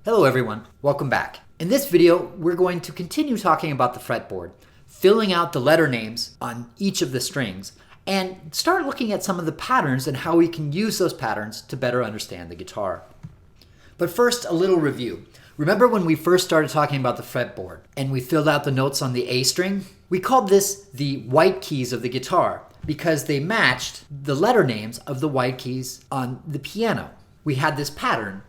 Hello everyone, welcome back. In this video, we're going to continue talking about the fretboard, filling out the letter names on each of the strings, and start looking at some of the patterns and how we can use those patterns to better understand the guitar. But first, a little review. Remember when we first started talking about the fretboard and we filled out the notes on the A string? We called this the white keys of the guitar because they matched the letter names of the white keys on the piano. We had this pattern,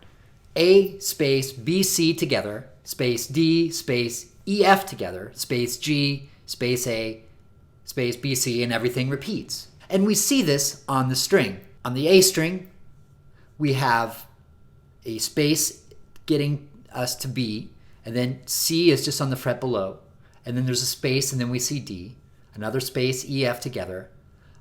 A space B C together, space D space E F together, space G space A space B C, and everything repeats. And we see this on the string. On the A string, we have a space getting us to B, and then C is just on the fret below, and then there's a space, and then we see D, another space, E, F together,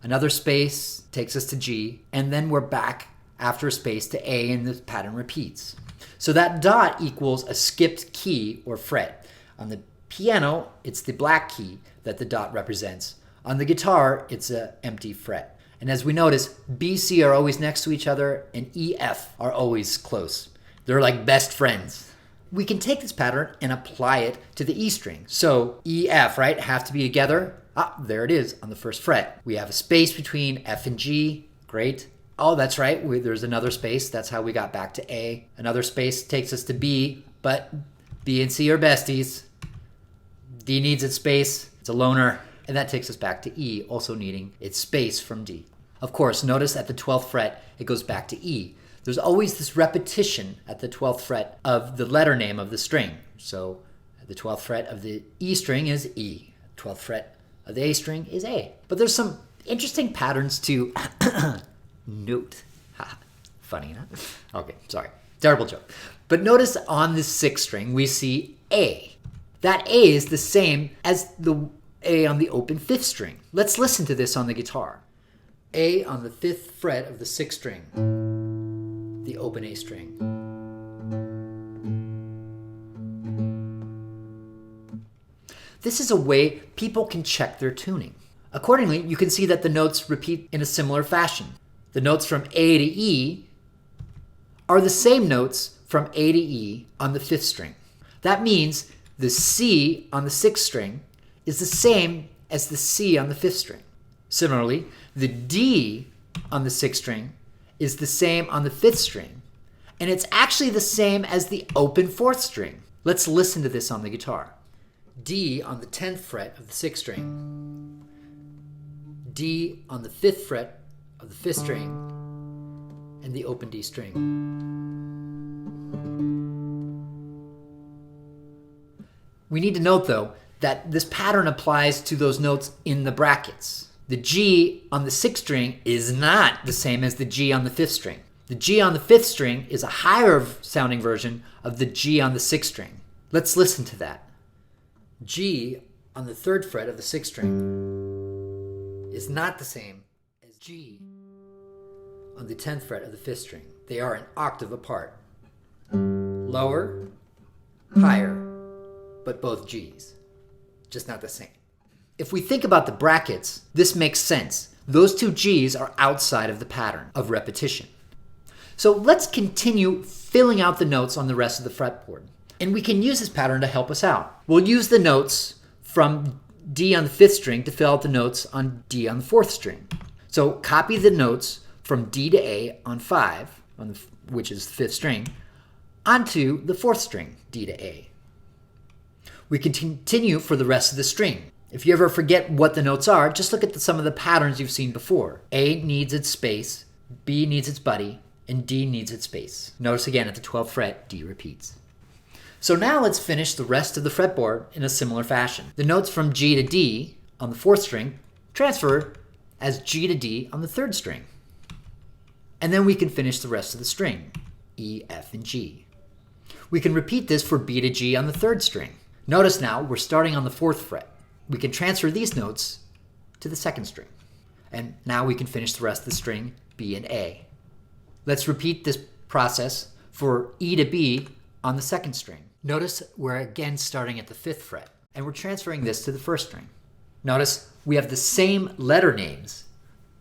another space takes us to G, and then we're back after a space to A, and the pattern repeats. So that dot equals a skipped key or fret. On the piano, it's the black key that the dot represents. On the guitar, it's an empty fret. And as we notice, B, C are always next to each other, and E, F are always close. They're like best friends. We can take this pattern and apply it to the E string. So E, F, right, have to be together. There it is on the first fret. We have a space between F and G. Great. Oh, that's right. There's another space. That's how we got back to A. Another space takes us to B, but B and C are besties. D needs its space. It's a loner. And that takes us back to E, also needing its space from D. Of course, notice at the 12th fret, it goes back to E. There's always this repetition at the 12th fret of the letter name of the string. So the 12th fret of the E string is E. 12th fret of the A string is A. But there's some interesting patterns to note. Funny, huh? Okay, sorry. Terrible joke. But notice on the 6th string, we see A. That A is the same as the A on the open 5th string. Let's listen to this on the guitar. A on the 5th fret of the 6th string, the open A string. This is a way people can check their tuning. Accordingly, you can see that the notes repeat in a similar fashion. The notes from A to E are the same notes from A to E on the 5th string. That means the C on the 6th string is the same as the C on the 5th string. Similarly, the D on the 6th string is the same on the 5th string, and it's actually the same as the open 4th string. Let's listen to this on the guitar. D on the 10th fret of the 6th string, D on the 5th fret of the 5th string, and the open D string. We need to note, though, that this pattern applies to those notes in the brackets. The G on the 6th string is not the same as the G on the 5th string. The G on the 5th string is a higher sounding version of the G on the 6th string. Let's listen to that. G on the 3rd fret of the 6th string is not the same as G on the 10th fret of the 5th string. They are an octave apart. Lower, higher, but both G's. Just not the same. If we think about the brackets, this makes sense. Those two G's are outside of the pattern of repetition. So let's continue filling out the notes on the rest of the fretboard. And we can use this pattern to help us out. We'll use the notes from D on the 5th string to fill out the notes on D on the 4th string. So copy the notes from D to A on 5, which is the 5th string, onto the 4th string, D to A. We can continue for the rest of the string. If you ever forget what the notes are, just look at some of the patterns you've seen before. A needs its space, B needs its buddy, and D needs its space. Notice again at the 12th fret, D repeats. So now let's finish the rest of the fretboard in a similar fashion. The notes from G to D on the 4th string transfer as G to D on the 3rd string. And then we can finish the rest of the string, E, F, and G. We can repeat this for B to G on the 3rd string. Notice now we're starting on the 4th fret. We can transfer these notes to the 2nd string. And now we can finish the rest of the string, B and A. Let's repeat this process for E to B on the 2nd string. Notice we're again starting at the 5th fret, and we're transferring this to the 1st string. Notice we have the same letter names,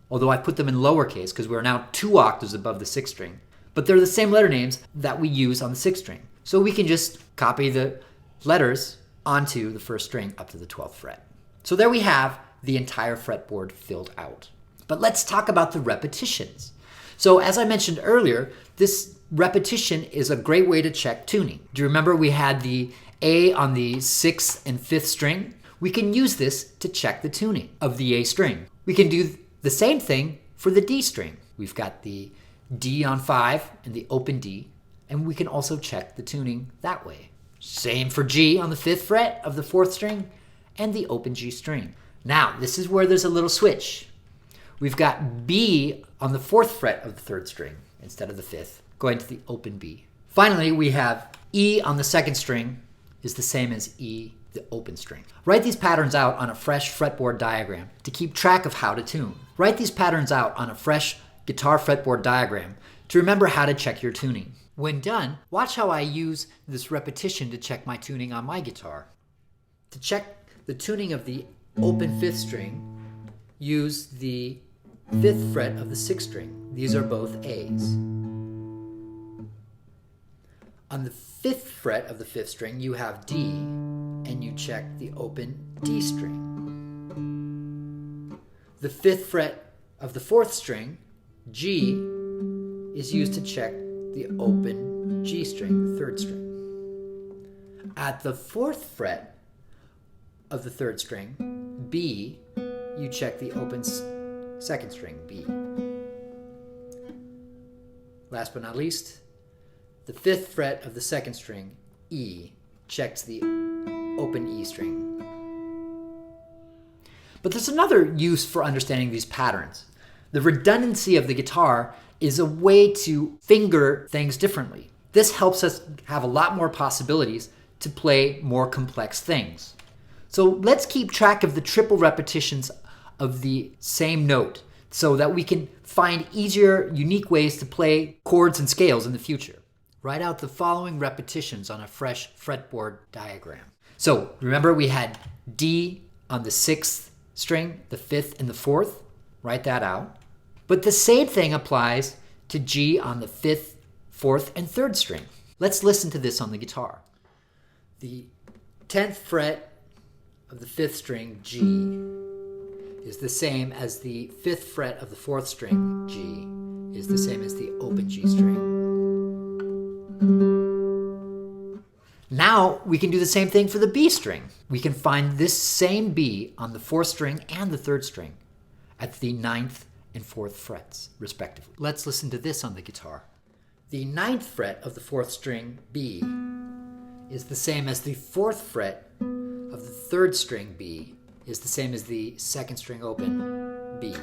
although I put them in lowercase because we're now 2 octaves above the 6th string. But they're the same letter names that we use on the 6th string. So we can just copy the letters onto the first string up to the 12th fret. So there we have the entire fretboard filled out. But let's talk about the repetitions. So as I mentioned earlier, this repetition is a great way to check tuning. Do you remember we had the A on the 6th and 5th string? We can use this to check the tuning of the A string. We can do the same thing for the D string. We've got the D on 5 and the open D, and we can also check the tuning that way. Same for G on the 5th fret of the 4th string and the open G string. Now, this is where there's a little switch. We've got B on the 4th fret of the 3rd string instead of the 5th, going to the open B. Finally, we have E on the 2nd string is the same as E, the open string. Write these patterns out on a fresh fretboard diagram to keep track of how to tune. Write these patterns out on a fresh guitar fretboard diagram to remember how to check your tuning. When done, watch how I use this repetition to check my tuning on my guitar. To check the tuning of the open 5th string, use the 5th fret of the 6th string. These are both A's. On the 5th fret of the 5th string, you have D, and you check the open D string. The 5th fret of the 4th string, G, is used to check the open G string, the 3rd string. At the 4th fret of the 3rd string, B, you check the open 2nd string, B. Last but not least, the 5th fret of the 2nd string, E, checks the open E string. But there's another use for understanding these patterns. The redundancy of the guitar is a way to finger things differently. This helps us have a lot more possibilities to play more complex things. So let's keep track of the triple repetitions of the same note so that we can find easier, unique ways to play chords and scales in the future. Write out the following repetitions on a fresh fretboard diagram. So remember we had D on the 6th string, the 5th, and the 4th. Write that out. But the same thing applies to G on the 5th, 4th, and 3rd string. Let's listen to this on the guitar. The 10th fret of the 5th string, G, is the same as the 5th fret of the 4th string, G, is the same as the open G string. Now we can do the same thing for the B string. We can find this same B on the 4th string and the 3rd string at the 9th and 4th frets, respectively. Let's listen to this on the guitar. The 9th fret of the 4th string, B, is the same as the 4th fret of the 3rd string, B, is the same as the 2nd string open, B.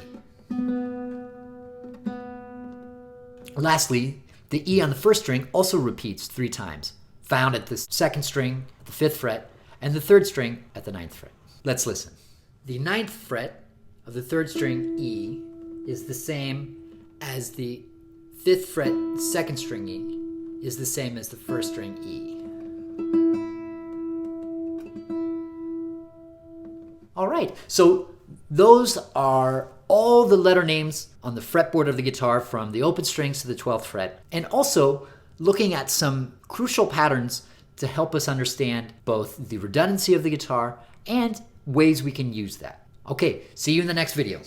Lastly, the E on the 1st string also repeats 3 times, found at the 2nd string, the 5th fret, and the 3rd string at the 9th fret. Let's listen. The 9th fret of the 3rd string, E, is the same as the 5th fret, 2nd string E, is the same as the 1st string E. All right, so those are all the letter names on the fretboard of the guitar from the open strings to the 12th fret, and also looking at some crucial patterns to help us understand both the redundancy of the guitar and ways we can use that. Okay, see you in the next video.